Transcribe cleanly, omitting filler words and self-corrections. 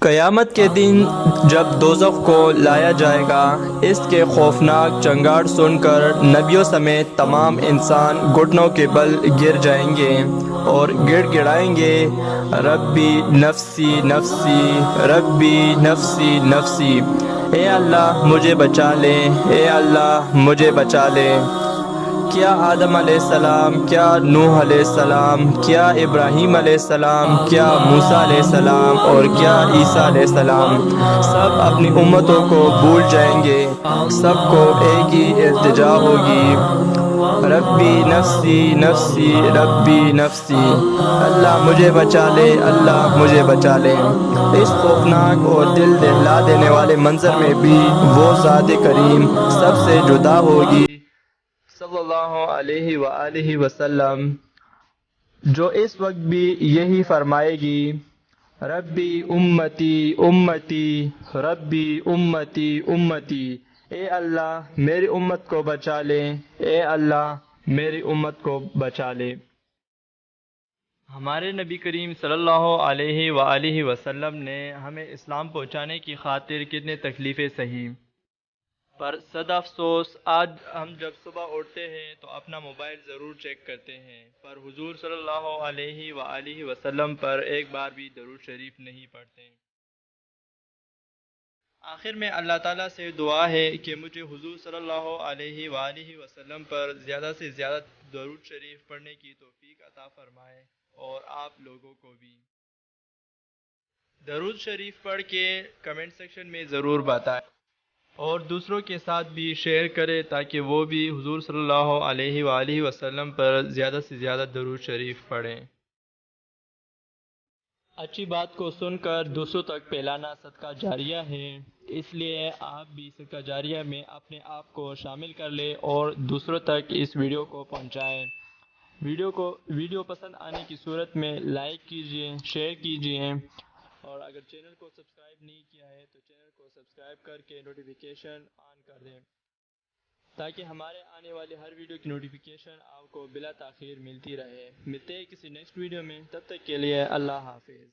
قیامت کے دن جب دوزخ کو لایا جائے گا، اس کے خوفناک چنگاڑ سن کر نبیوں سمیت تمام انسان گھٹنوں کے بل گر جائیں گے اور گڑ گڑائیں گے، ربی نفسی نفسی، ربی نفسی نفسی، اے اللہ مجھے بچا لے، اے اللہ مجھے بچا لے۔ کیا آدم علیہ السلام، کیا نوح علیہ السلام، کیا ابراہیم علیہ السلام، کیا موسیٰ علیہ السلام اور کیا عیسیٰ علیہ السلام، سب اپنی امتوں کو بھول جائیں گے، سب کو ایک ہی التجا ہوگی، ربی نفسی نفسی، ربی نفسی، اللہ مجھے بچا لے، اللہ مجھے بچا لے۔ اس خوفناک اور دل دہلا دینے والے منظر میں بھی وہ ذات کریم سب سے جدا ہوگی صلی اللہ علیہ وآلہ وسلم، جو اس وقت بھی یہی فرمائے گی، ربی امتی امتی، ربی امتی امتی، اے اللہ میری امت کو بچا لے، اے اللہ میری امت کو بچا لے۔ ہمارے نبی کریم صلی اللہ علیہ وآلہ وسلم نے ہمیں اسلام پہنچانے کی خاطر کتنے تکلیفیں سہی، پر صد افسوس آج ہم جب صبح اٹھتے ہیں تو اپنا موبائل ضرور چیک کرتے ہیں، پر حضور صلی اللہ علیہ وآلہ وسلم پر ایک بار بھی درود شریف نہیں پڑھتے۔ آخر میں اللہ تعالیٰ سے دعا ہے کہ مجھے حضور صلی اللہ علیہ وآلہ وسلم پر زیادہ سے زیادہ درود شریف پڑھنے کی توفیق عطا فرمائے، اور آپ لوگوں کو بھی۔ درود شریف پڑھ کے کمنٹ سیکشن میں ضرور بتائیں، اور دوسروں کے ساتھ بھی شیئر کرے تاکہ وہ بھی حضور صلی اللہ علیہ وآلہ وسلم پر زیادہ سے زیادہ درود شریف پڑھیں۔ اچھی بات کو سن کر دوسروں تک پھیلانا صدقہ جاریہ ہے، اس لیے آپ بھی صدقہ جاریہ میں اپنے آپ کو شامل کر لیں اور دوسروں تک اس ویڈیو کو پہنچائیں۔ ویڈیو پسند آنے کی صورت میں لائک کیجئے، شیئر کیجئے، اور اگر چینل کو سبسکرائب نہیں کیا ہے تو چینل کو سبسکرائب کر کے نوٹیفیکیشن آن کر دیں تاکہ ہمارے آنے والے ہر ویڈیو کی نوٹیفیکیشن آپ کو بلا تاخیر ملتی رہے۔ ملتے ہیں کسی نیکسٹ ویڈیو میں، تب تک کے لیے اللہ حافظ۔